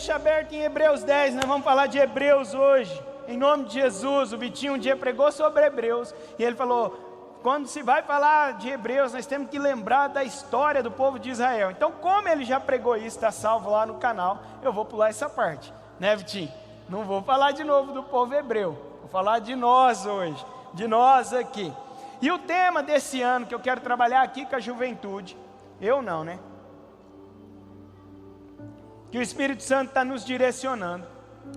deixa aberto em Hebreus 10, nós vamos falar de Hebreus hoje, em nome de Jesus. O Vitinho um dia pregou sobre Hebreus, e ele falou, quando se vai falar de Hebreus, nós temos que lembrar da história do povo de Israel. Então, como ele já pregou isso, está salvo lá no canal, eu vou pular essa parte, né, Vitinho? Não vou falar de novo do povo hebreu, vou falar de nós hoje, de nós aqui. E o tema desse ano que eu quero trabalhar aqui com a juventude, eu não, né? Que o Espírito Santo está nos direcionando,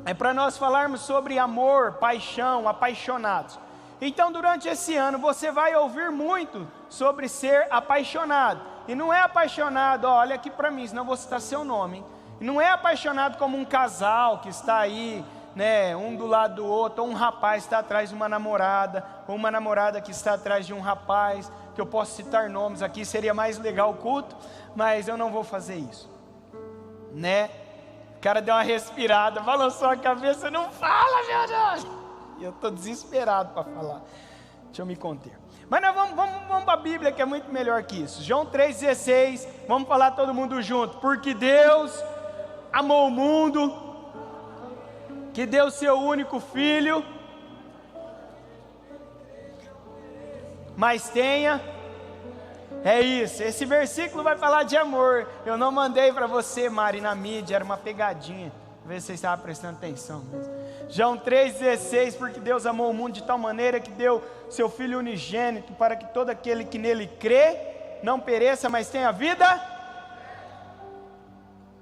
é para nós falarmos sobre amor, paixão, apaixonados. Então, durante esse ano, você vai ouvir muito sobre ser apaixonado. E não é apaixonado, ó, olha aqui para mim, senão eu vou citar seu nome, hein? Não é apaixonado como um casal que está aí, né, um do lado do outro, ou um rapaz está atrás de uma namorada, ou uma namorada que está atrás de um rapaz, que eu posso citar nomes aqui, seria mais legal o culto, mas eu não vou fazer isso, né? O cara deu uma respirada, balançou a cabeça, não fala, meu Deus, e eu estou desesperado para falar, deixa eu me conter. Mas nós vamos para a Bíblia, que é muito melhor que isso. João 3,16, vamos falar todo mundo junto. Porque Deus amou o mundo, que deu seu único filho, mas tenha, é isso, esse versículo vai falar de amor. Eu não mandei para você, Mari, na mídia, era uma pegadinha, ver se vocês estavam prestando atenção mesmo. João 3,16, porque Deus amou o mundo de tal maneira que deu seu Filho unigênito, para que todo aquele que nele crê, não pereça, mas tenha vida.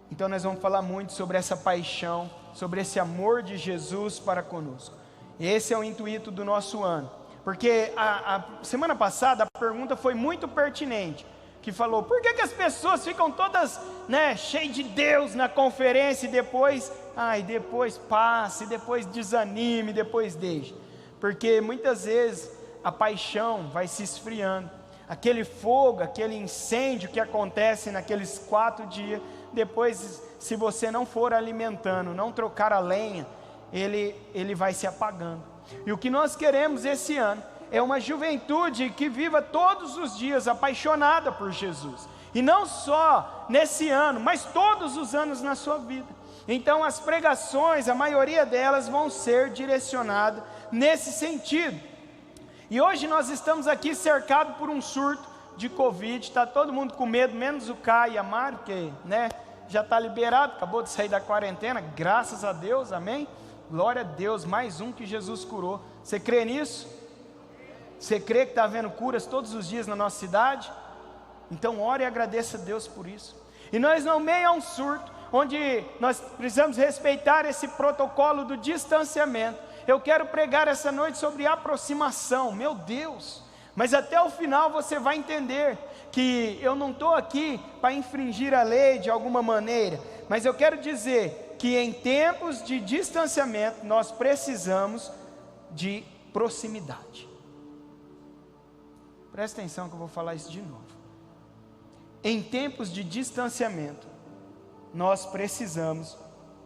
Então nós vamos falar muito sobre essa paixão, sobre esse amor de Jesus para conosco. Esse é o intuito do nosso ano, porque a semana passada a pergunta foi muito pertinente, que falou, por que as pessoas ficam todas, né, cheias de Deus na conferência e depois passa, e depois desanime, e depois deixa? Porque muitas vezes a paixão vai se esfriando, aquele fogo, aquele incêndio que acontece naqueles 4 dias, depois, se você não for alimentando, não trocar a lenha, ele vai se apagando. E o que nós queremos esse ano é uma juventude que viva todos os dias apaixonada por Jesus, e não só nesse ano, mas todos os anos na sua vida. Então as pregações, a maioria delas vão ser direcionadas nesse sentido. E hoje nós estamos aqui cercados por um surto de Covid, está todo mundo com medo, menos o Caio e a Mari, porque, né, já está liberado, acabou de sair da quarentena, graças a Deus, amém? Glória a Deus, mais um que Jesus curou. Você crê nisso? Você crê que está havendo curas todos os dias na nossa cidade? Então ore e agradeça a Deus por isso. E nós, no meio a um surto, onde nós precisamos respeitar esse protocolo do distanciamento, eu quero pregar essa noite sobre aproximação. Meu Deus, mas até o final você vai entender que eu não estou aqui para infringir a lei de alguma maneira, mas eu quero dizer que em tempos de distanciamento nós precisamos de proximidade. Presta atenção que eu vou falar isso de novo. Em tempos de distanciamento nós precisamos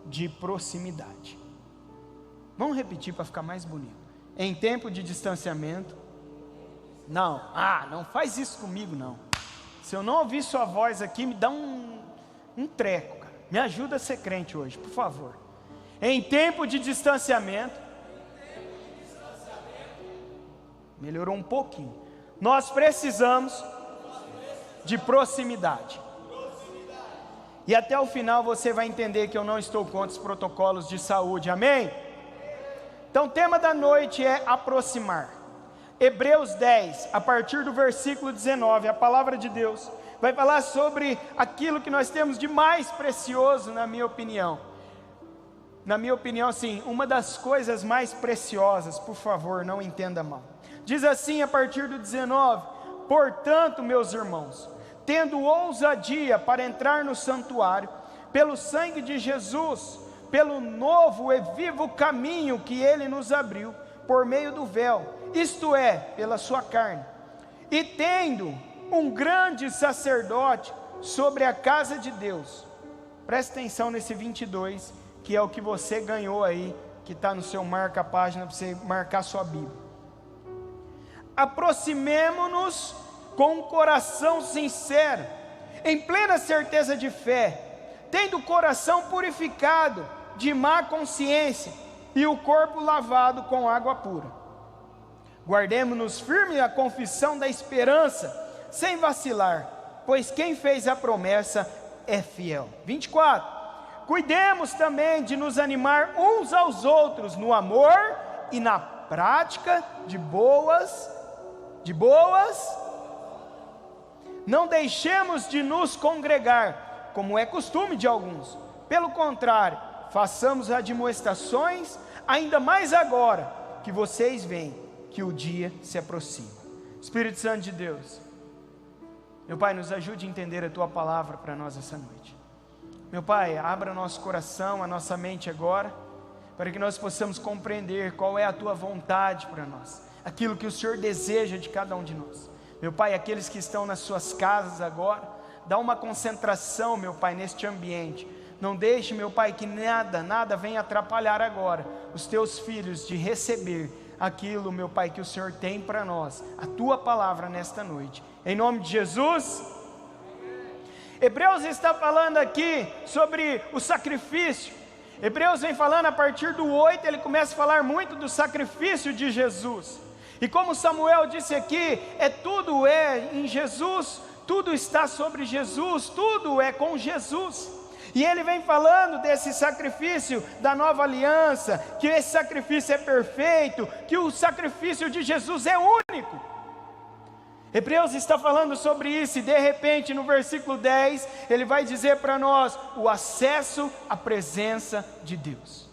de proximidade. Vamos repetir para ficar mais bonito. Em tempo de distanciamento, não faz isso comigo não. Se eu não ouvir sua voz aqui, me dá um treco, cara. Me ajuda a ser crente hoje, por favor. Em tempo de distanciamento, melhorou um pouquinho. Nós precisamos de proximidade. E até o final você vai entender que eu não estou contra os protocolos de saúde, amém? Então o tema da noite é aproximar. Hebreus 10, a partir do versículo 19, a palavra de Deus vai falar sobre aquilo que nós temos de mais precioso, na minha opinião. Na minha opinião, sim, uma das coisas mais preciosas, por favor, não entenda mal. Diz assim a partir do 19, portanto, meus irmãos, tendo ousadia para entrar no santuário, pelo sangue de Jesus, pelo novo e vivo caminho que Ele nos abriu, por meio do véu, isto é, pela sua carne, e tendo um grande sacerdote sobre a casa de Deus. Presta atenção nesse 22, que é o que você ganhou aí, que está no seu marca-página, para você marcar sua Bíblia. Aproximemo-nos com um coração sincero, em plena certeza de fé, tendo o coração purificado de má consciência e o corpo lavado com água pura. Guardemo-nos firme a confissão da esperança, sem vacilar, pois quem fez a promessa é fiel. 24. Cuidemos também de nos animar uns aos outros no amor e na prática de boas. Não deixemos de nos congregar, como é costume de alguns. Pelo contrário, façamos admoestações, ainda mais agora que vocês veem que o dia se aproxima. Espírito Santo de Deus, meu Pai, nos ajude a entender a Tua palavra para nós essa noite. Meu Pai, abra nosso coração, a nossa mente agora, para que nós possamos compreender qual é a Tua vontade para nós, aquilo que o Senhor deseja de cada um de nós. Meu Pai, aqueles que estão nas suas casas agora, dá uma concentração, meu Pai, neste ambiente. Não deixe, meu Pai, que nada venha atrapalhar agora os Teus filhos de receber aquilo, meu Pai, que o Senhor tem para nós, a Tua palavra nesta noite. Em nome de Jesus. Hebreus está falando aqui sobre o sacrifício. Hebreus vem falando a partir do 8, ele começa a falar muito do sacrifício de Jesus. E como Samuel disse aqui, tudo é em Jesus, tudo está sobre Jesus, tudo é com Jesus. E ele vem falando desse sacrifício da nova aliança, que esse sacrifício é perfeito, que o sacrifício de Jesus é único. Hebreus está falando sobre isso e de repente no versículo 10, ele vai dizer para nós o acesso à presença de Deus.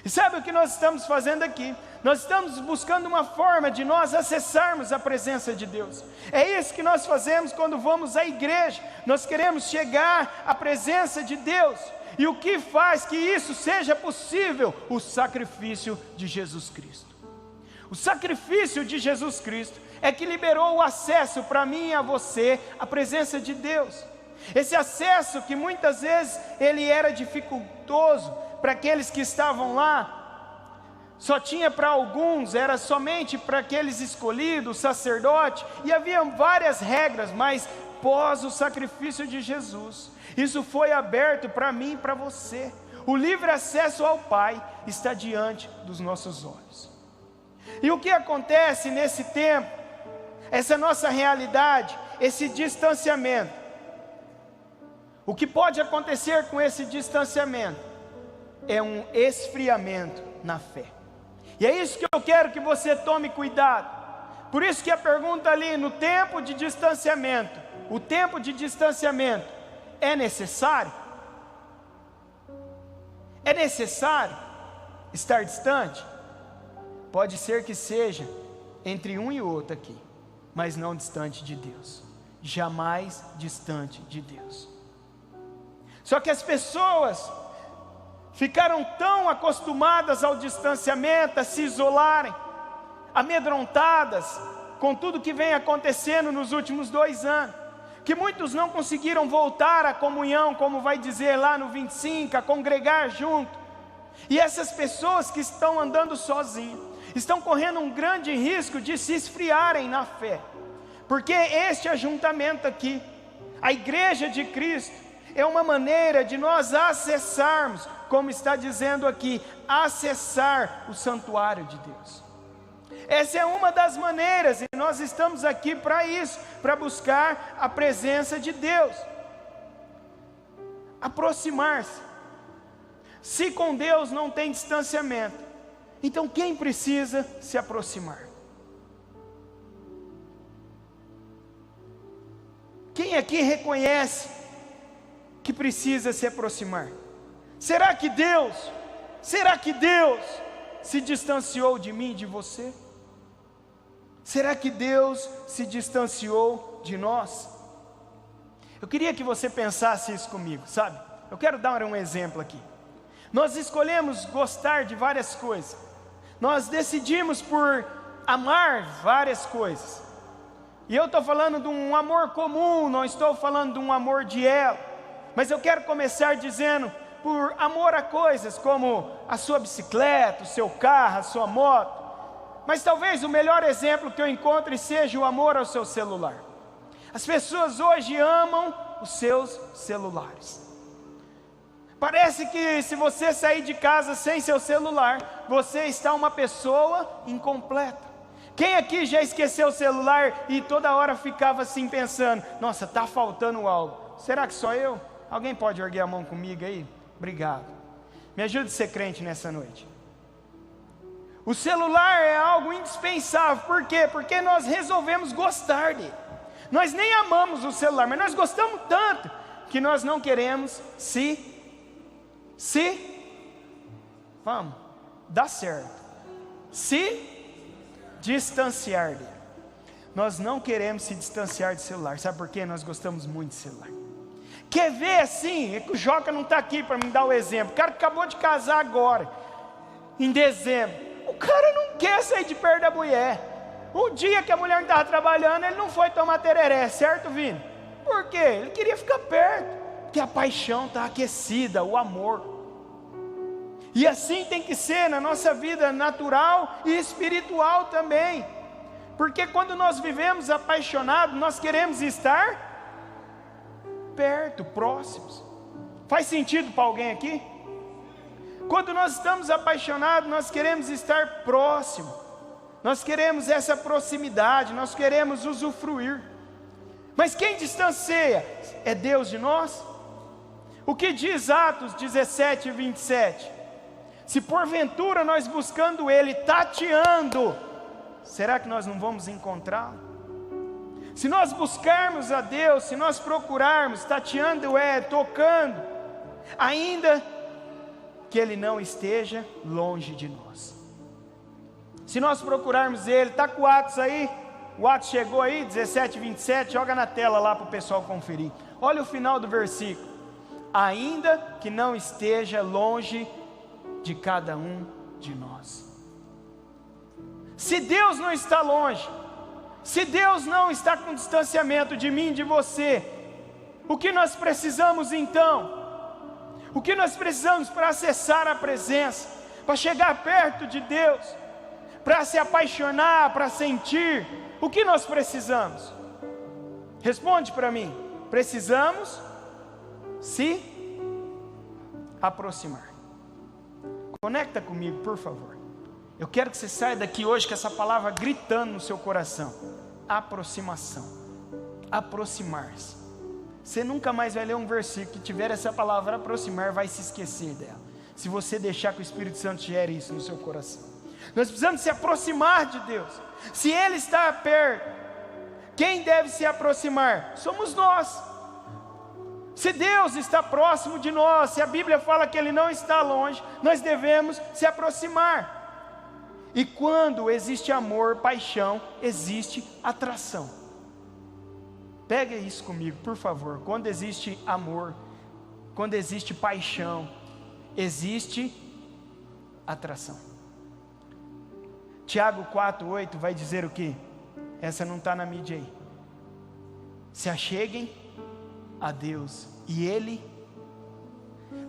E sabe o que nós estamos fazendo aqui? Nós estamos buscando uma forma de nós acessarmos a presença de Deus. É isso que nós fazemos quando vamos à igreja. Nós queremos chegar à presença de Deus. E o que faz que isso seja possível? O sacrifício de Jesus Cristo. O sacrifício de Jesus Cristo é que liberou o acesso para mim e a você à presença de Deus. Esse acesso que muitas vezes ele era dificultoso para aqueles que estavam lá, só tinha para alguns, era somente para aqueles escolhidos, sacerdote, e havia várias regras, mas pós o sacrifício de Jesus, isso foi aberto para mim e para você. O livre acesso ao Pai está diante dos nossos olhos. E o que acontece nesse tempo, essa nossa realidade, esse distanciamento, o que pode acontecer com esse distanciamento é um esfriamento na fé. E é isso que eu quero que você tome cuidado. Por isso que a pergunta ali, no tempo de distanciamento, o tempo de distanciamento é necessário? É necessário estar distante? Pode ser que seja entre um e outro aqui, mas não distante de Deus. Jamais distante de Deus. Só que as pessoas ficaram tão acostumadas ao distanciamento, a se isolarem, amedrontadas com tudo que vem acontecendo nos últimos 2 anos, que muitos não conseguiram voltar à comunhão, como vai dizer lá no 25, a congregar junto. E essas pessoas que estão andando sozinhas, estão correndo um grande risco de se esfriarem na fé, porque este ajuntamento aqui, a igreja de Cristo, é uma maneira de nós acessarmos, como está dizendo aqui, acessar o santuário de Deus. Essa é uma das maneiras, e nós estamos aqui para isso, para buscar a presença de Deus. Aproximar-se. Se com Deus não tem distanciamento, então quem precisa se aproximar? Quem aqui reconhece que precisa se aproximar? Será que Deus se distanciou de mim e de você? Será que Deus se distanciou de nós? Eu queria que você pensasse isso comigo, sabe? Eu quero dar um exemplo aqui. Nós escolhemos gostar de várias coisas. Nós decidimos por amar várias coisas. E eu estou falando de um amor comum, não estou falando de um amor de elo. Mas eu quero começar dizendo por amor a coisas como a sua bicicleta, o seu carro, a sua moto. Mas talvez o melhor exemplo que eu encontre seja o amor ao seu celular. As pessoas hoje amam os seus celulares. Parece que se você sair de casa sem seu celular, você está uma pessoa incompleta. Quem aqui já esqueceu o celular e toda hora ficava assim pensando, nossa, está faltando algo? Será que só eu? Alguém pode erguer a mão comigo aí? Obrigado. Me ajude a ser crente nessa noite. O celular é algo indispensável. Por quê? Porque nós resolvemos gostar dele. Nós nem amamos o celular, mas nós gostamos tanto que nós não queremos vamos, dá certo, se distanciar dele. Nós não queremos se distanciar do celular. Sabe por quê? Nós gostamos muito de celular. Quer ver assim? É que o Joca não está aqui para me dar o exemplo. O cara que acabou de casar agora, em dezembro. O cara não quer sair de perto da mulher. O dia que a mulher não estava trabalhando, ele não foi tomar tereré, certo, Vini? Por quê? Ele queria ficar perto. Porque a paixão está aquecida, o amor. E assim tem que ser na nossa vida natural e espiritual também. Porque quando nós vivemos apaixonados, nós queremos estar perto, próximos. Faz sentido para alguém aqui? Quando nós estamos apaixonados, nós queremos estar próximo. Nós queremos essa proximidade, nós queremos usufruir. Mas quem distancia? É Deus de nós? O que diz Atos 17, 27? Se porventura nós buscando Ele, tateando, será que nós não vamos encontrá-lo? Se nós buscarmos a Deus, se nós procurarmos, tateando tocando, ainda que Ele não esteja longe de nós. Se nós procurarmos Ele, está com o Atos aí? O Atos chegou aí, 17, 27, joga na tela lá para o pessoal conferir. Olha o final do versículo. Ainda que não esteja longe de cada um de nós. Se Deus não está longe, se Deus não está com distanciamento de mim e de você, o que nós precisamos então? O que nós precisamos para acessar a presença, para chegar perto de Deus, para se apaixonar, para sentir? O que nós precisamos? Responde para mim. Precisamos se aproximar. Conecta comigo, por favor. Eu quero que você saia daqui hoje com essa palavra gritando no seu coração. Aproximação. Aproximar-se. Você nunca mais vai ler um versículo que tiver essa palavra aproximar, vai se esquecer dela. Se você deixar que o Espírito Santo gere isso no seu coração. Nós precisamos se aproximar de Deus. Se Ele está perto, quem deve se aproximar? Somos nós. Se Deus está próximo de nós, se a Bíblia fala que Ele não está longe, nós devemos se aproximar. E quando existe amor, paixão, existe atração. Pega isso comigo, por favor. Quando existe amor, quando existe paixão, existe atração. Tiago 4:8 vai dizer o quê? Essa não está na mídia aí. Se acheguem a Deus e Ele.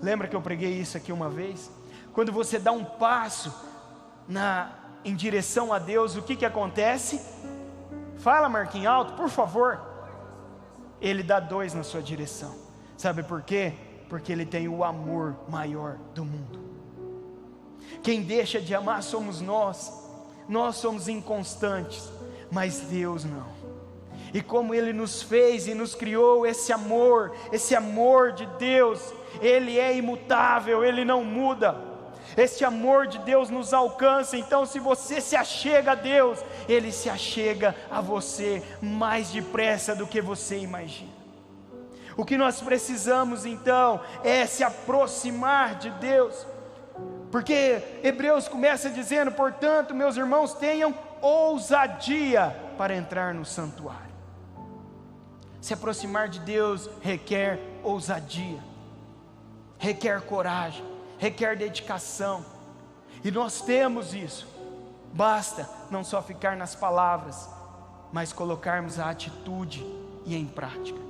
Lembra que eu preguei isso aqui uma vez? Quando você dá um passo em direção a Deus, o que acontece? Fala, Marquinhos, alto, por favor. Ele dá 2 na sua direção. Sabe por quê? Porque Ele tem o amor maior do mundo. Quem deixa de amar somos nós. Nós somos inconstantes, mas Deus não. E como Ele nos fez e nos criou, esse amor de Deus, Ele é imutável, Ele não muda. Esse amor de Deus nos alcança. Então se você se achega a Deus, Ele se achega a você mais depressa do que você imagina. O que nós precisamos então é se aproximar de Deus. Porque Hebreus começa dizendo, portanto, meus irmãos, tenham ousadia para entrar no santuário. Se aproximar de Deus requer ousadia, requer coragem, requer dedicação. E nós temos isso. Basta não só ficar nas palavras, mas colocarmos a atitude e em prática.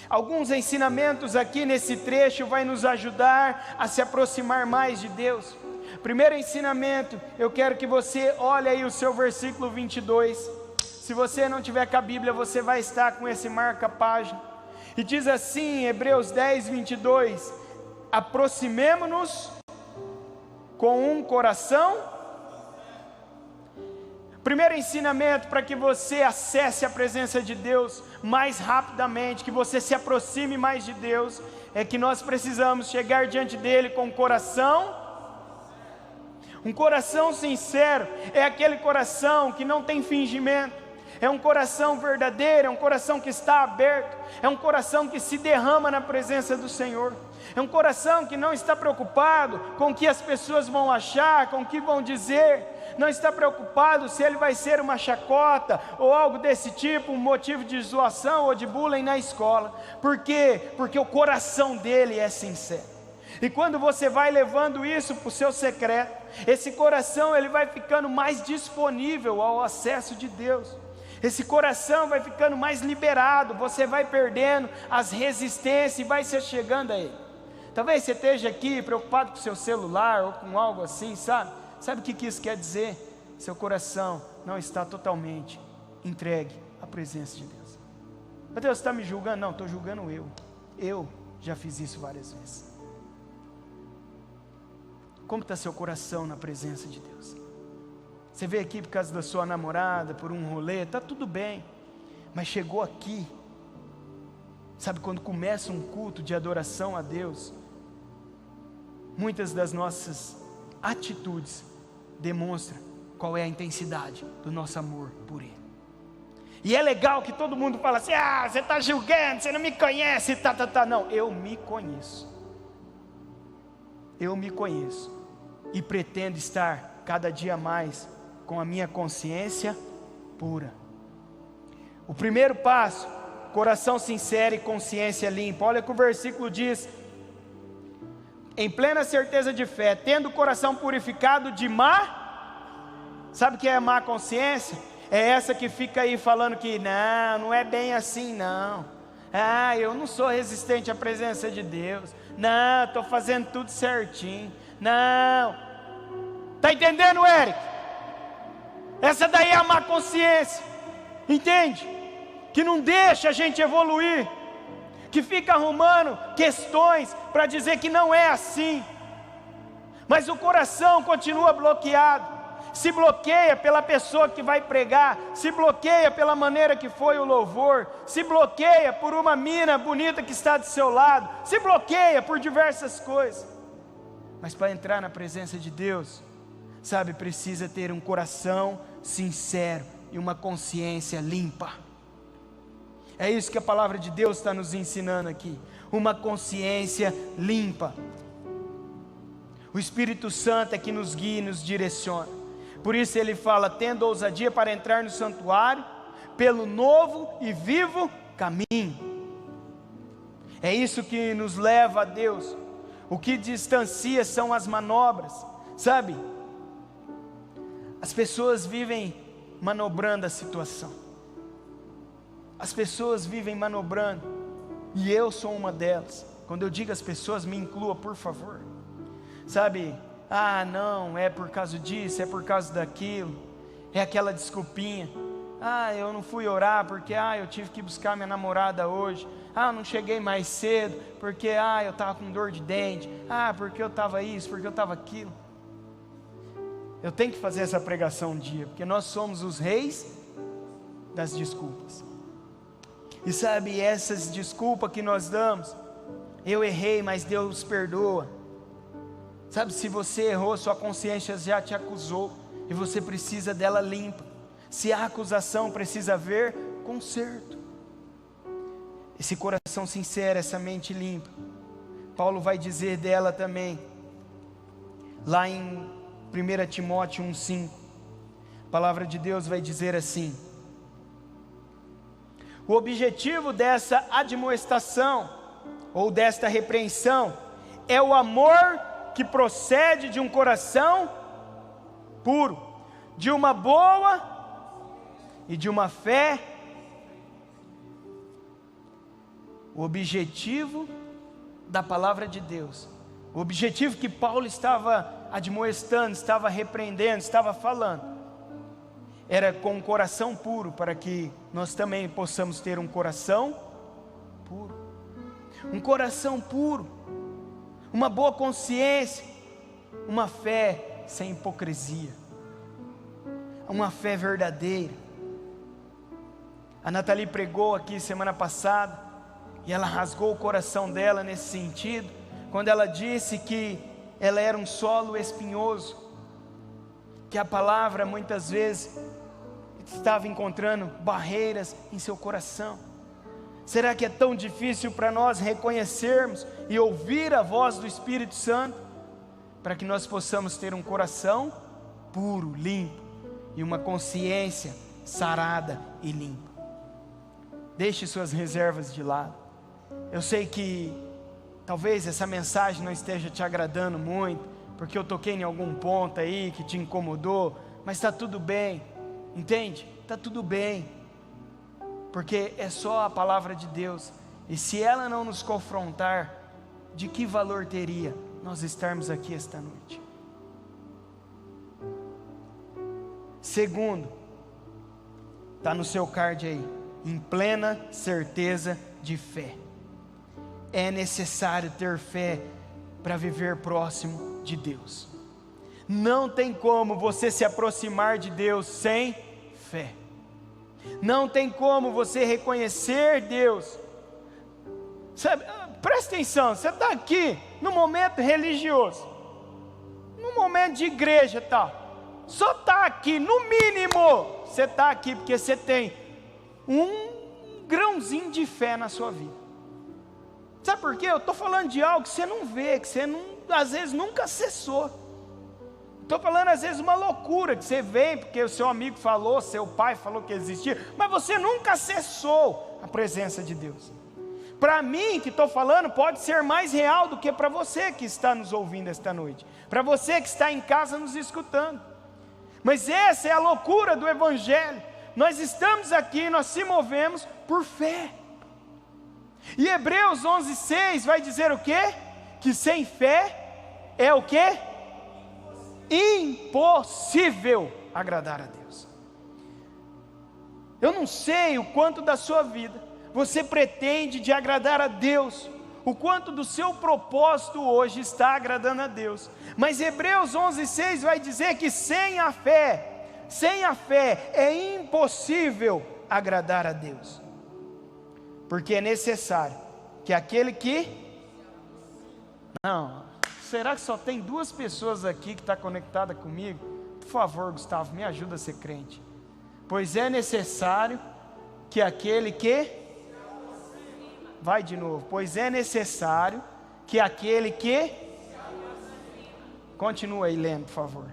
Alguns ensinamentos aqui nesse trecho vai nos ajudar a se aproximar mais de Deus. Primeiro ensinamento, eu quero que você olhe aí o seu versículo 22. Se você não tiver com a Bíblia, você vai estar com esse marca-página. E diz assim, Hebreus 10, 22, aproximemo-nos com um coração. Primeiro ensinamento para que você acesse a presença de Deus mais rapidamente, que você se aproxime mais de Deus, é que nós precisamos chegar diante dele com um coração sincero. É aquele coração que não tem fingimento, é um coração verdadeiro, é um coração que está aberto, é um coração que se derrama na presença do Senhor, é um coração que não está preocupado com o que as pessoas vão achar, com o que vão dizer, não está preocupado se ele vai ser uma chacota ou algo desse tipo, um motivo de zoação ou de bullying na escola. Por quê? Porque o coração dele é sincero. E quando você vai levando isso para o seu secreto, esse coração ele vai ficando mais disponível ao acesso de Deus. Esse coração vai ficando mais liberado, você vai perdendo as resistências e vai se chegando a ele. Talvez você esteja aqui preocupado com o seu celular ou com algo assim, sabe? Sabe o que isso quer dizer? Seu coração não está totalmente entregue à presença de Deus. Mas Deus está me julgando? Não, estou julgando eu. Eu já fiz isso várias vezes. Como está seu coração na presença de Deus? Você veio aqui por causa da sua namorada, por um rolê, está tudo bem. Mas chegou aqui, sabe, quando começa um culto de adoração a Deus, muitas das nossas atitudes demonstram qual é a intensidade do nosso amor por Ele. E é legal que todo mundo fala assim, você está julgando, você não me conhece, Não, eu me conheço. Eu me conheço. E pretendo estar cada dia mais com a minha consciência pura. O primeiro passo, coração sincero e consciência limpa. Olha que o versículo diz: em plena certeza de fé, tendo o coração purificado de sabe o que é má consciência? É essa que fica aí falando que não é bem assim não. Eu não sou resistente à presença de Deus. Não, estou fazendo tudo certinho. Não. Está entendendo, Eric? Essa daí é a má consciência. Entende? Que não deixa a gente evoluir, que fica arrumando questões para dizer que não é assim, mas o coração continua bloqueado. Se bloqueia pela pessoa que vai pregar, se bloqueia pela maneira que foi o louvor, se bloqueia por uma mina bonita que está do seu lado, se bloqueia por diversas coisas. Mas para entrar na presença de Deus, sabe, precisa ter um coração sincero e uma consciência limpa. É isso que a palavra de Deus está nos ensinando aqui, uma consciência limpa. O Espírito Santo é que nos guia e nos direciona. Por isso ele fala, tendo ousadia para entrar no santuário, pelo novo e vivo caminho. É isso que nos leva a Deus. O que distancia são as manobras, sabe? As pessoas vivem manobrando a situação. As pessoas vivem manobrando, e eu sou uma delas. Quando eu digo as pessoas, me inclua, por favor. Sabe, não, é por causa disso, é por causa daquilo, é aquela desculpinha. Eu não fui orar porque eu tive que buscar minha namorada hoje. Eu não cheguei mais cedo porque eu estava com dor de dente. Porque eu estava isso, porque eu estava aquilo. Eu tenho que fazer essa pregação um dia, porque nós somos os reis das desculpas. E sabe, essas desculpas que nós damos, eu errei, mas Deus perdoa. Sabe, se você errou, sua consciência já te acusou, e você precisa dela limpa. Se há acusação, precisa haver conserto. Esse coração sincero, essa mente limpa, Paulo vai dizer dela também, lá em 1 Timóteo 1,5, a palavra de Deus vai dizer assim: o objetivo dessa admoestação, ou desta repreensão, é o amor que procede de um coração puro, de uma boa e de uma fé. O objetivo da palavra de Deus, o objetivo que Paulo estava admoestando, estava repreendendo, estava falando, era com um coração puro, para que nós também possamos ter um coração puro. um coração puro, uma boa consciência, uma fé sem hipocrisia, uma fé verdadeira. A Nathalie pregou aqui semana passada, e ela rasgou o coração dela nesse sentido, quando ela disse que ela era um solo espinhoso, que a palavra muitas vezes estava encontrando barreiras em seu coração. Será que é tão difícil para nós reconhecermos e ouvir a voz do Espírito Santo, para que nós possamos ter um coração puro, limpo, e uma consciência sarada e limpa? Deixe suas reservas de lado. Eu sei que talvez essa mensagem não esteja te agradando muito, porque eu toquei em algum ponto aí que te incomodou, mas está tudo bem, entende? Está tudo bem, porque é só a palavra de Deus, e se ela não nos confrontar, de que valor teria nós estarmos aqui esta noite? Segundo, está no seu card aí, em plena certeza de fé. É necessário ter fé para viver próximo de Deus. Não tem como você se aproximar de Deus sem fé. Não tem como você reconhecer Deus. Sabe, presta atenção, você está aqui no momento religioso, no momento de igreja, tá? Só está aqui, no mínimo, você está aqui porque você tem um grãozinho de fé na sua vida. Sabe por quê? Eu estou falando de algo que você não vê, que você não, às vezes nunca acessou. Estou falando às vezes uma loucura, que você vem porque o seu amigo falou, seu pai falou que existia, mas você nunca acessou a presença de Deus. Para mim que estou falando, pode ser mais real do que para você que está nos ouvindo esta noite, para você que está em casa nos escutando. Mas essa é a loucura do Evangelho. Nós estamos aqui, nós se movemos por fé. E Hebreus 11:6 vai dizer o quê? Que sem fé é o quê? Impossível agradar a Deus. Eu não sei o quanto da sua vida você pretende de agradar a Deus, o quanto do seu propósito hoje está agradando a Deus, mas Hebreus 11:6 vai dizer que sem a fé é impossível agradar a Deus, porque é necessário que aquele que... Não, será que só tem duas pessoas aqui que estão conectadas comigo? Por favor, Gustavo, me ajuda a ser crente. Pois é necessário que aquele que... Vai de novo. Pois é necessário que aquele que... Continua aí lendo, por favor.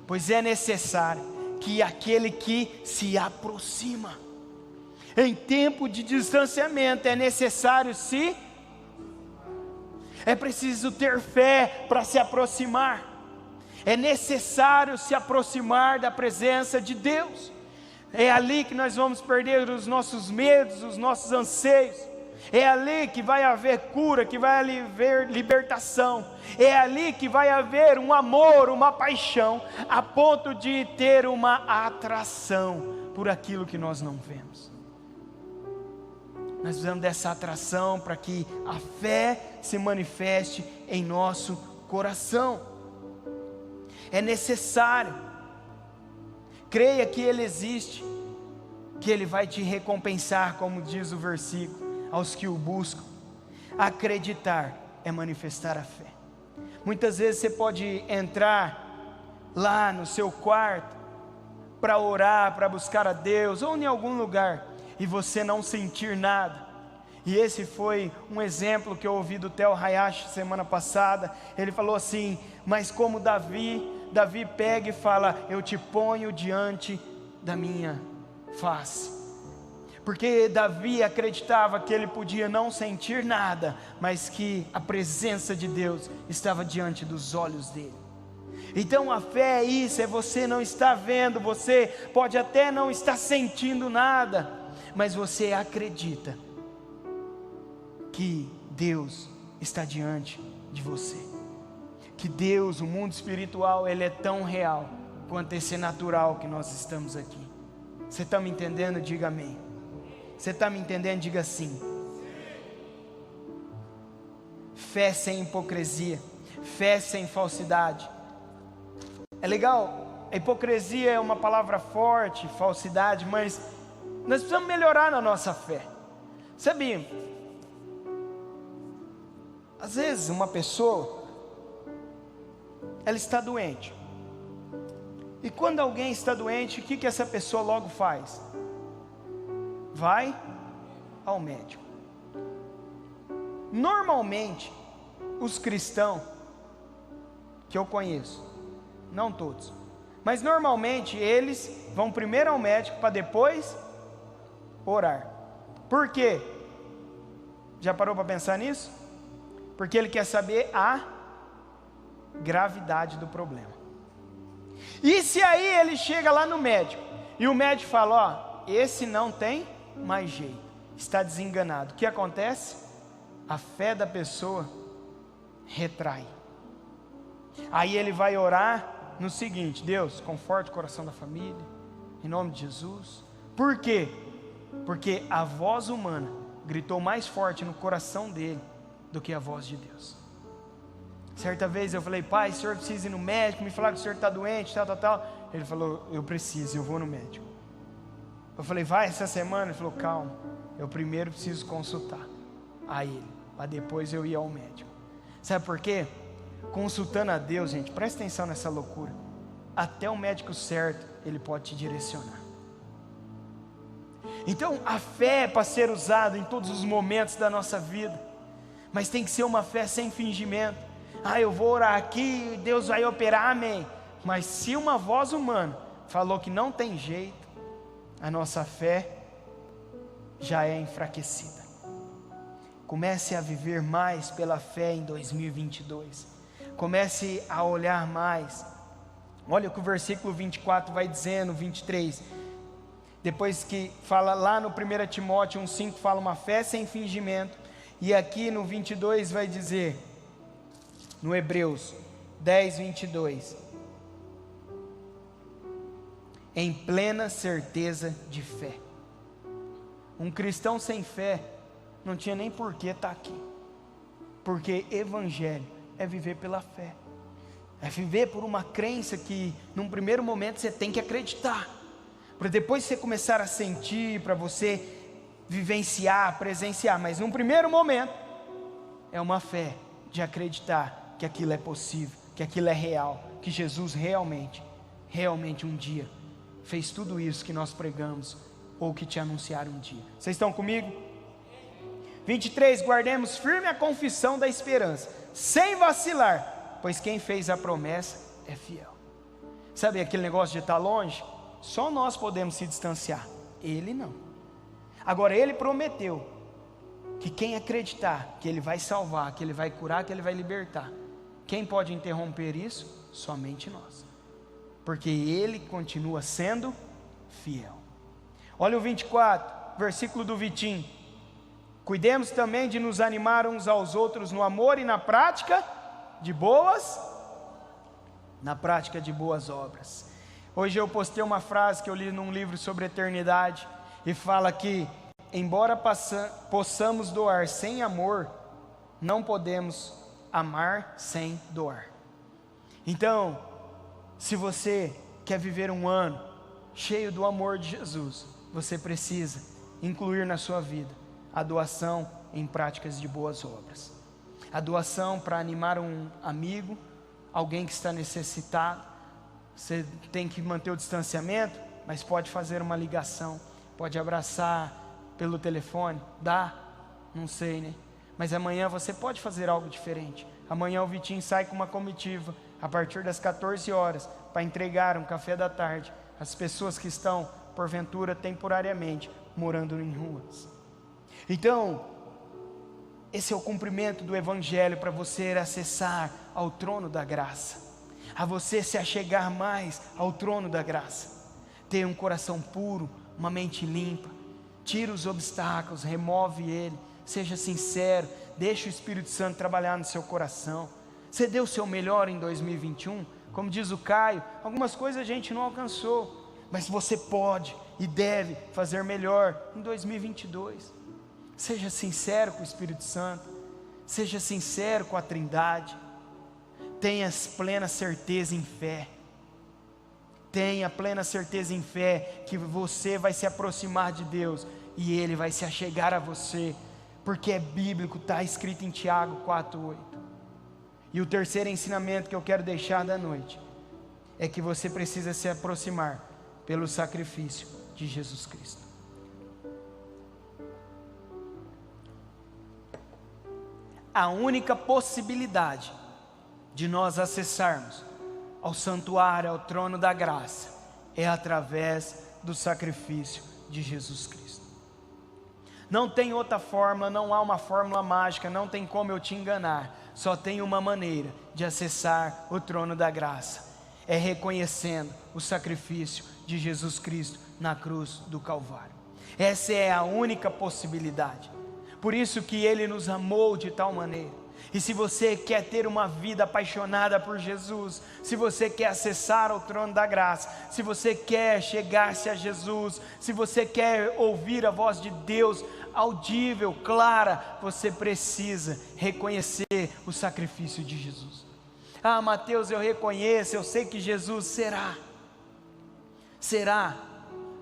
Pois é necessário que aquele que se aproxima. Em tempo de distanciamento é necessário se... É preciso ter fé para se aproximar. É necessário se aproximar da presença de Deus. É ali que nós vamos perder os nossos medos, os nossos anseios. É ali que vai haver cura, que vai haver libertação. É ali que vai haver um amor, uma paixão, a ponto de ter uma atração por aquilo que nós não vemos. Nós precisamos dessa atração para que a fé se manifeste em nosso coração. É necessário. Creia que Ele existe, que Ele vai te recompensar, como diz o versículo, aos que o buscam. Acreditar é manifestar a fé. Muitas vezes você pode entrar lá no seu quarto para orar, para buscar a Deus, ou em algum lugar, e você não sentir nada. E esse foi um exemplo que eu ouvi do Theo Hayashi semana passada. Ele falou assim: mas como Davi pega e fala, eu te ponho diante da minha face. Porque Davi acreditava que ele podia não sentir nada, mas que a presença de Deus estava diante dos olhos dele. Então a fé é isso, é você não estar vendo, você pode até não estar sentindo nada, mas você acredita que Deus está diante de você. Que Deus, o mundo espiritual, ele é tão real quanto esse natural que nós estamos aqui. Você está me entendendo? Diga amém. Você está me entendendo? Diga sim. Fé sem hipocrisia, fé sem falsidade. É legal, a hipocrisia é uma palavra forte, falsidade, mas nós precisamos melhorar na nossa fé. Sabia? Às vezes uma pessoa, ela está doente. E quando alguém está doente, o que essa pessoa logo faz? Vai ao médico. Normalmente, os cristãos que eu conheço, não todos, mas normalmente eles vão primeiro ao médico para depois orar. Por quê? Já parou para pensar nisso? Porque ele quer saber a gravidade do problema. E se aí ele chega lá no médico e o médico fala, ó, esse não tem mais jeito, está desenganado. O que acontece? A fé da pessoa retrai. Aí ele vai orar no seguinte: Deus, conforte o coração da família, em nome de Jesus. Por quê? Porque a voz humana gritou mais forte no coração dele do que a voz de Deus. Certa vez eu falei, pai, o senhor precisa ir no médico, me falaram que o senhor está doente, tal. Ele falou, eu preciso, eu vou no médico. Eu falei, vai essa semana? Ele falou, calma, eu primeiro preciso consultar a ele, para depois eu ir ao médico. Sabe por quê? Consultando a Deus, gente, presta atenção nessa loucura. Até o médico certo, ele pode te direcionar. Então a fé é para ser usada em todos os momentos da nossa vida, mas tem que ser uma fé sem fingimento. Eu vou orar aqui, Deus vai operar, amém. Mas se uma voz humana falou que não tem jeito, a nossa fé já é enfraquecida. Comece a viver mais pela fé em 2022. Comece a olhar mais. Olha o que o versículo 24 vai dizendo, 23. Depois que fala lá no 1 Timóteo 1,5, fala uma fé sem fingimento. E aqui no 22 vai dizer, no Hebreus 10, 22. Em plena certeza de fé. Um cristão sem fé não tinha nem por que estar aqui. Porque evangelho é viver pela fé. É viver por uma crença que num primeiro momento você tem que acreditar. Para depois você começar a sentir, para você vivenciar, presenciar. Mas num primeiro momento é uma fé de acreditar que aquilo é possível, que aquilo é real, que Jesus realmente um dia fez tudo isso que nós pregamos ou que te anunciaram um dia. Vocês estão comigo? 23, guardemos firme a confissão da esperança, sem vacilar, pois quem fez a promessa é fiel. Sabe aquele negócio de estar longe? Só nós podemos se distanciar, ele não. Agora ele prometeu que quem acreditar que ele vai salvar, que ele vai curar, que ele vai libertar, quem pode interromper isso? Somente nós, porque ele continua sendo fiel. Olha o 24, versículo do Vitim. Cuidemos também de nos animar uns aos outros no amor e na prática de boas obras. Hoje eu postei uma frase que eu li num livro sobre eternidade, e fala que, embora possamos doar sem amor, não podemos amar sem doar. Então, se você quer viver um ano cheio do amor de Jesus, você precisa incluir na sua vida a doação em práticas de boas obras. A doação para animar um amigo, alguém que está necessitado. Você tem que manter o distanciamento, mas pode fazer uma ligação, pode abraçar pelo telefone, não sei, né? Mas amanhã você pode fazer algo diferente. Amanhã o Vitinho sai com uma comitiva, a partir das 14 horas, para entregar um café da tarde às pessoas que estão, porventura, temporariamente, morando em ruas. Então, esse é o cumprimento do Evangelho para você acessar ao trono da graça, a você se achegar mais ao trono da graça. Ter um coração puro, uma mente limpa, tira os obstáculos, remove ele, seja sincero, deixa o Espírito Santo trabalhar no seu coração. Você deu o seu melhor em 2021, como diz o Caio, algumas coisas a gente não alcançou, mas você pode, e deve fazer melhor em 2022. Seja sincero com o Espírito Santo, seja sincero com a Trindade, tenha plena certeza em fé. Tenha plena certeza em fé que você vai se aproximar de Deus e Ele vai se achegar a você, porque é bíblico, está escrito em Tiago 4:8. E o terceiro ensinamento que eu quero deixar da noite é que você precisa se aproximar pelo sacrifício de Jesus Cristo. A única possibilidade de nós acessarmos ao santuário, ao trono da graça, é através do sacrifício de Jesus Cristo. Não tem outra fórmula, não há uma fórmula mágica, não tem como eu te enganar. Só tem uma maneira de acessar o trono da graça, é reconhecendo o sacrifício de Jesus Cristo na cruz do Calvário. Essa é a única possibilidade. Por isso que Ele nos amou de tal maneira. E se você quer ter uma vida apaixonada por Jesus, se você quer acessar o trono da graça, se você quer chegar-se a Jesus, se você quer ouvir a voz de Deus audível, clara, você precisa reconhecer o sacrifício de Jesus. Ah, Mateus, eu reconheço, eu sei que Jesus será.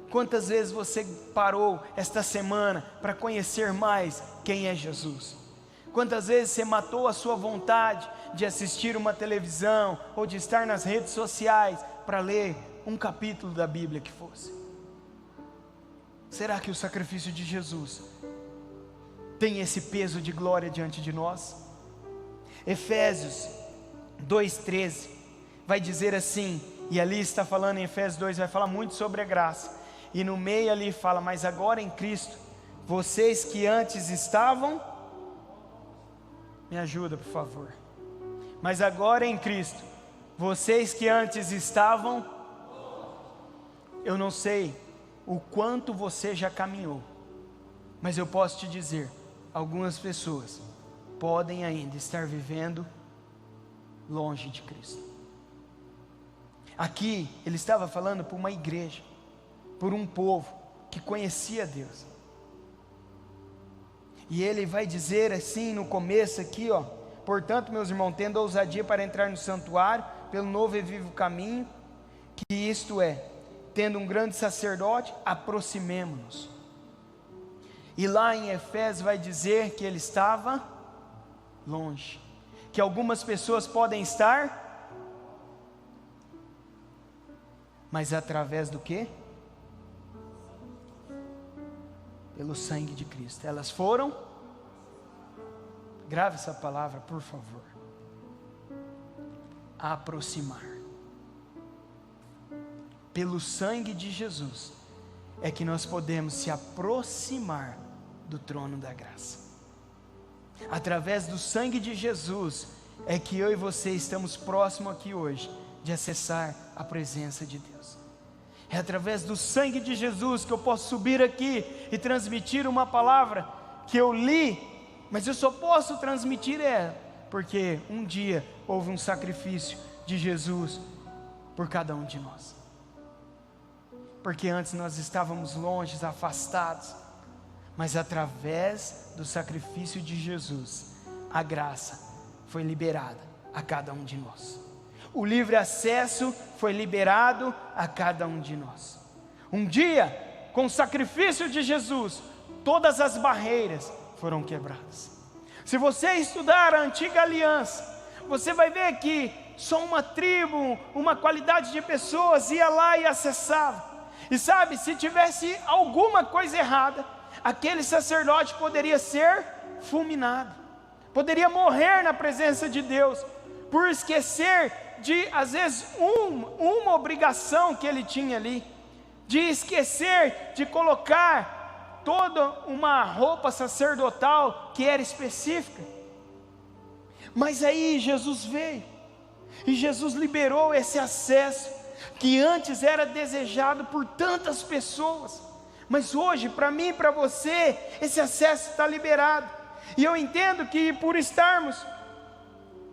Quantas vezes você parou esta semana para conhecer mais quem é Jesus? Quantas vezes você matou a sua vontade de assistir uma televisão ou de estar nas redes sociais para ler um capítulo da Bíblia que fosse? Será que o sacrifício de Jesus tem esse peso de glória diante de nós? Efésios 2:13 vai dizer assim, e ali está falando em Efésios 2, vai falar muito sobre a graça, e no meio ali fala: mas agora em Cristo, vocês que antes estavam... Me ajuda, por favor. Mas agora em Cristo, vocês que antes estavam... Eu não sei o quanto você já caminhou, mas eu posso te dizer, algumas pessoas podem ainda estar vivendo longe de Cristo. Aqui ele estava falando por uma igreja, por um povo que conhecia Deus. E ele vai dizer assim no começo aqui, ó: portanto, meus irmãos, tendo ousadia para entrar no santuário, pelo novo e vivo caminho, que isto é, tendo um grande sacerdote, aproximemo-nos. E lá em Efésios vai dizer que ele estava longe, que algumas pessoas podem estar, mas através do quê? Pelo sangue de Cristo. Elas foram, grave essa palavra por favor, aproximar. Pelo sangue de Jesus é que nós podemos se aproximar do trono da graça. Através do sangue de Jesus é que eu e você estamos próximos aqui hoje de acessar a presença de Deus. É através do sangue de Jesus que eu posso subir aqui e transmitir uma palavra que eu li, mas eu só posso transmitir ela porque um dia houve um sacrifício de Jesus por cada um de nós. Porque antes nós estávamos longe, afastados, mas através do sacrifício de Jesus, a graça foi liberada a cada um de nós. O livre acesso foi liberado a cada um de nós. Um dia, com o sacrifício de Jesus, todas as barreiras foram quebradas. Se você estudar a antiga aliança, você vai ver que só uma tribo, uma qualidade de pessoas ia lá e acessava. E sabe, se tivesse alguma coisa errada, aquele sacerdote poderia ser fulminado, poderia morrer na presença de Deus, por esquecer de, às vezes, uma obrigação que ele tinha ali, de esquecer de colocar toda uma roupa sacerdotal que era específica. Mas aí Jesus veio, e Jesus liberou esse acesso, que antes era desejado por tantas pessoas, mas hoje, para mim e para você, esse acesso está liberado. E eu entendo que por estarmos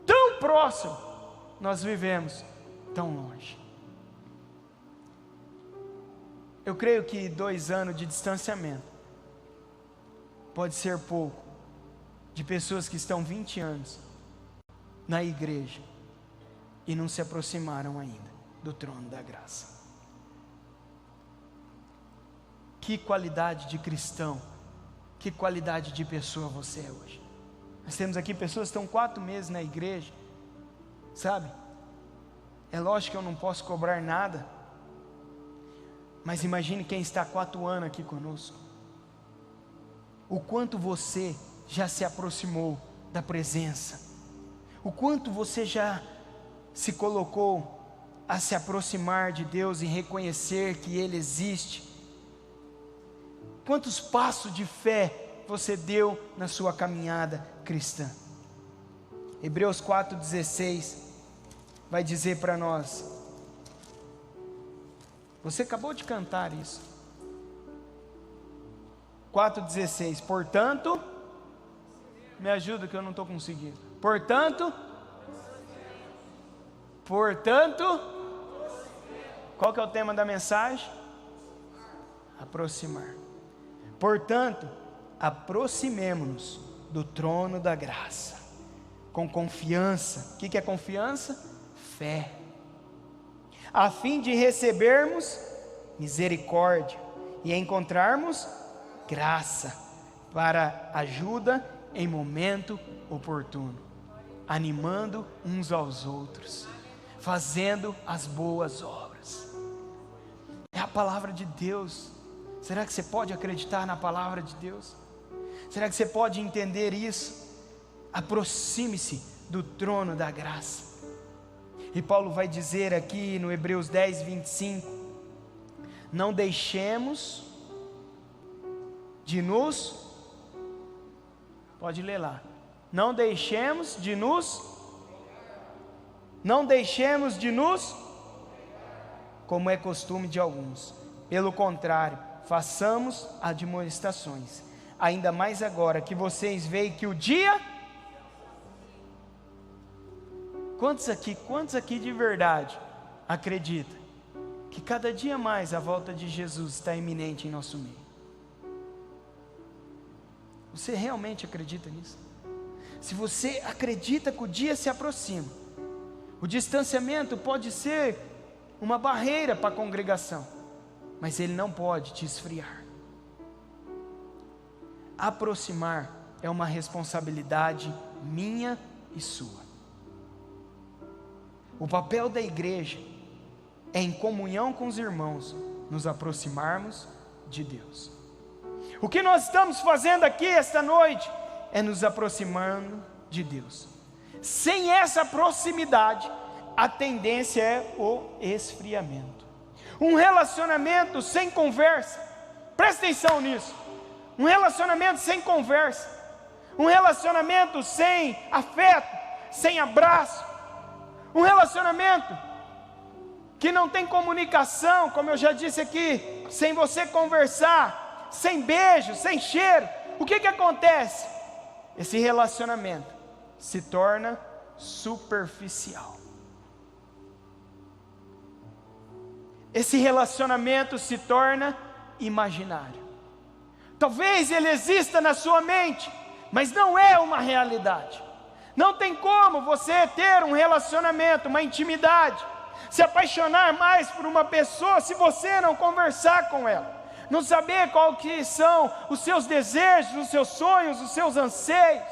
tão próximos, nós vivemos tão longe. Eu creio que 2 anos de distanciamento pode ser pouco de pessoas que estão 20 anos na igreja e não se aproximaram ainda do trono da graça. Que qualidade de cristão, que qualidade de pessoa você é hoje. Nós temos aqui pessoas que estão 4 meses na igreja, sabe? É lógico que eu não posso cobrar nada, mas imagine quem está 4 anos aqui conosco. O quanto você já se aproximou da presença, o quanto você já se colocou a se aproximar de Deus e reconhecer que Ele existe. Quantos passos de fé você deu na sua caminhada cristã? Hebreus 4,16 vai dizer para nós, você acabou de cantar isso, 4,16, portanto, me ajuda que eu não estou conseguindo, portanto, qual que é o tema da mensagem? Aproximar. Portanto, aproximemo-nos do trono da graça, com confiança. O que é confiança? Fé, a fim de recebermos misericórdia e encontrarmos graça para ajuda em momento oportuno, animando uns aos outros, fazendo as boas obras. É a palavra de Deus. Será que você pode acreditar na palavra de Deus? Será que você pode entender isso? Aproxime-se do trono da graça. E Paulo vai dizer aqui no Hebreus 10, 25, não deixemos de nos, pode ler lá, não deixemos de nos, como é costume de alguns, pelo contrário, façamos admoestações, ainda mais agora que vocês veem que o dia, quantos aqui de verdade acredita que cada dia mais a volta de Jesus está iminente em nosso meio? Você realmente acredita nisso? Se você acredita que o dia se aproxima, o distanciamento pode ser uma barreira para a congregação, mas ele não pode te esfriar. Aproximar é uma responsabilidade minha e sua. O papel da igreja é, em comunhão com os irmãos, nos aproximarmos de Deus. O que nós estamos fazendo aqui esta noite é nos aproximando de Deus. Sem essa proximidade, a tendência é o esfriamento. Um relacionamento sem conversa, presta atenção nisso. Um relacionamento sem conversa, um relacionamento sem afeto, sem abraço, um relacionamento que não tem comunicação, como eu já disse aqui, sem você conversar, sem beijo, sem cheiro, o que acontece? Esse relacionamento se torna superficial. Esse relacionamento se torna imaginário. Talvez ele exista na sua mente, mas não é uma realidade. Não tem como você ter um relacionamento, uma intimidade, se apaixonar mais por uma pessoa se você não conversar com ela, não saber qual que são os seus desejos, os seus sonhos, os seus anseios.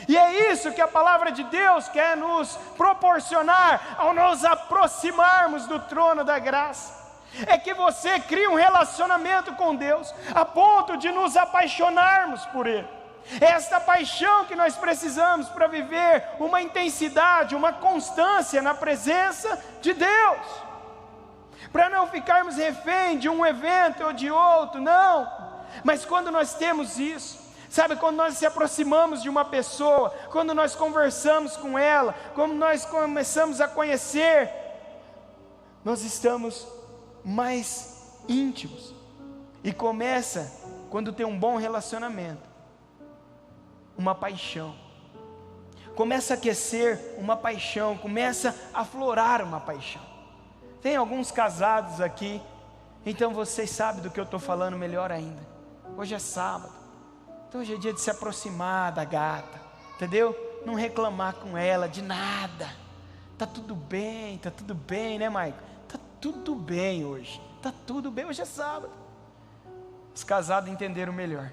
E é isso que a palavra de Deus quer nos proporcionar ao nos aproximarmos do trono da graça. É que você crie um relacionamento com Deus a ponto de nos apaixonarmos por Ele. É esta paixão que nós precisamos para viver uma intensidade, uma constância na presença de Deus, para não ficarmos refém de um evento ou de outro, não. Mas quando nós temos isso, sabe, quando nós se aproximamos de uma pessoa, quando nós conversamos com ela, quando nós começamos a conhecer, nós estamos mais íntimos. E começa, quando tem um bom relacionamento, uma paixão. Começa a aquecer uma paixão, começa a aflorar uma paixão. Tem alguns casados aqui, Então vocês sabem do que eu estou falando melhor ainda. Hoje é sábado, então hoje é dia de se aproximar da gata, entendeu? Não reclamar com ela de nada. Tá tudo bem, né, Maico? Tá tudo bem hoje, tá tudo bem, hoje é sábado. Os casados entenderam melhor.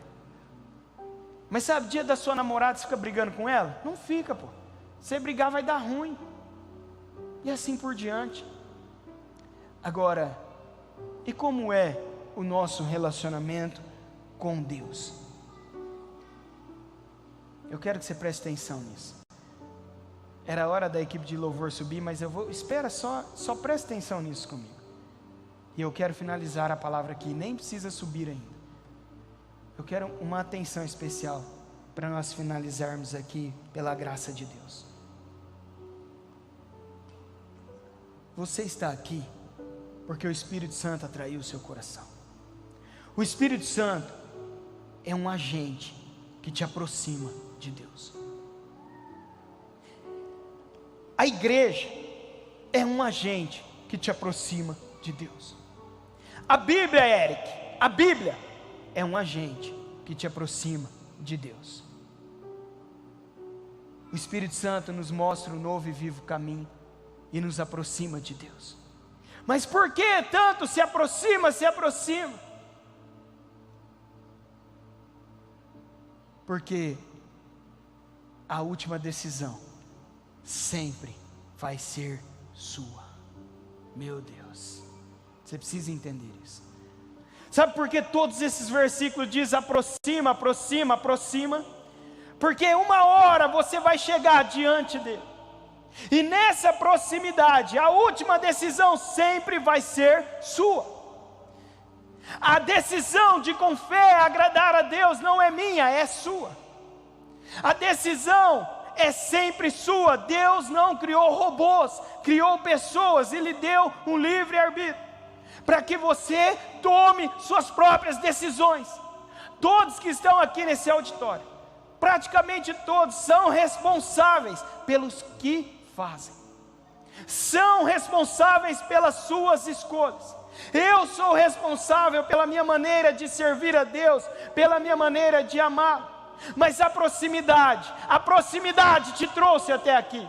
Mas sabe, dia da sua namorada você fica brigando com ela? Não fica, pô. Se brigar vai dar ruim. E assim por diante. Agora, e como é o nosso relacionamento com Deus? Eu quero que você preste atenção nisso. Era hora da equipe de louvor subir, mas espera só preste atenção nisso comigo. E eu quero finalizar a palavra aqui, nem precisa subir ainda. Eu quero uma atenção especial para nós finalizarmos aqui pela graça de Deus. Você está aqui porque o Espírito Santo atraiu o seu coração. O Espírito Santo é um agente que te aproxima de Deus. A igreja é um agente que te aproxima de Deus. A Bíblia, Eric, a Bíblia é um agente que te aproxima de Deus. O Espírito Santo nos mostra o novo e vivo caminho e nos aproxima de Deus. Mas por que tanto se aproxima? Porque a última decisão sempre vai ser sua. Meu Deus, você precisa entender isso. Sabe por que todos esses versículos dizem aproxima? Porque uma hora você vai chegar diante dele. E nessa proximidade, a última decisão sempre vai ser sua. A decisão de com fé agradar a Deus não é minha, é sua. A decisão é sempre sua. Deus não criou robôs, criou pessoas e lhe deu um livre arbítrio para que você tome suas próprias decisões. Todos que estão aqui nesse auditório, praticamente todos, são responsáveis pelos que fazem, são responsáveis pelas suas escolhas. Eu sou responsável pela minha maneira de servir a Deus, pela minha maneira de amá-lo. Mas a proximidade te trouxe até aqui.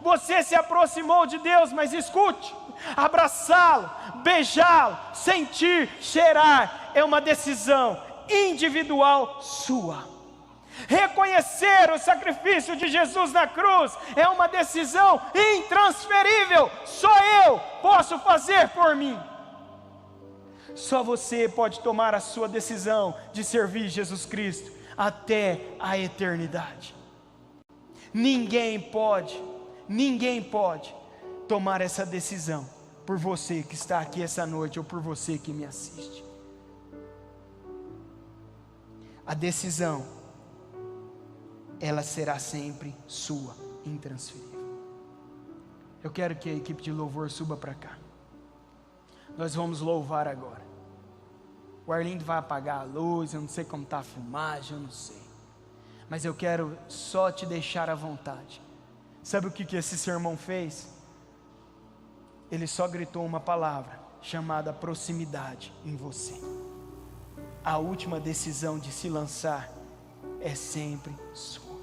Você se aproximou de Deus, mas escute: abraçá-lo, beijá-lo, sentir, cheirar é uma decisão individual sua. Reconhecer o sacrifício de Jesus na cruz é uma decisão intransferível. Só eu posso fazer por mim. Só você pode tomar a sua decisão de servir Jesus Cristo até a eternidade. Ninguém pode tomar essa decisão por você que está aqui essa noite ou por você que me assiste. A decisão, ela será sempre sua, intransferível. Eu quero que a equipe de louvor suba para cá. Nós vamos louvar agora. O Arlindo vai apagar a luz, eu não sei como está a filmagem, eu não sei. Mas eu quero só te deixar à vontade. Sabe o que esse sermão fez? Ele só gritou uma palavra, chamada proximidade em você. A última decisão de se lançar é sempre sua.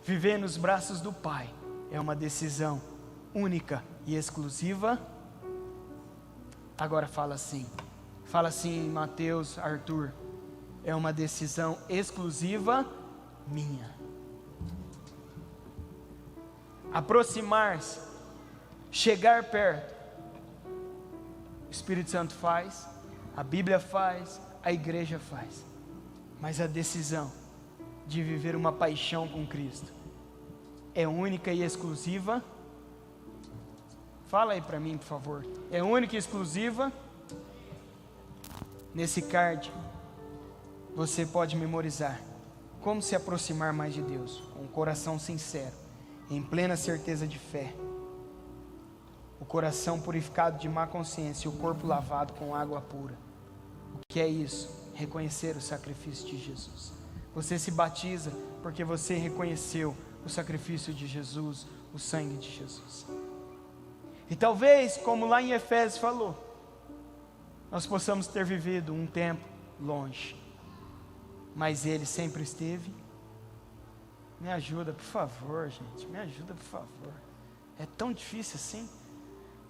Viver nos braços do Pai é uma decisão única e exclusiva. Agora fala assim Mateus, Arthur, é uma decisão exclusiva minha. Aproximar-se, chegar perto, o Espírito Santo faz, a Bíblia faz, a igreja faz. Mas a decisão de viver uma paixão com Cristo é única e exclusiva. Fala aí para mim, por favor. É única e exclusiva. Nesse card você pode memorizar como se aproximar mais de Deus, com um coração sincero, em plena certeza de fé, o coração purificado de má consciência e o corpo lavado com água pura. O que é isso? Reconhecer o sacrifício de Jesus. Você se batiza porque você reconheceu o sacrifício de Jesus, o sangue de Jesus. E talvez, como lá em Efésios falou, nós possamos ter vivido um tempo longe, mas Ele sempre esteve. Me ajuda, por favor, gente, me ajuda, por favor. É tão difícil assim.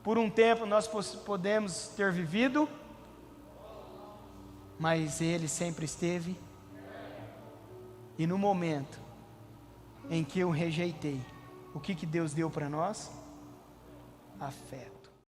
Por um tempo nós podemos ter vivido, mas Ele sempre esteve. E no momento em que eu rejeitei, o que Deus deu para nós? Afeto.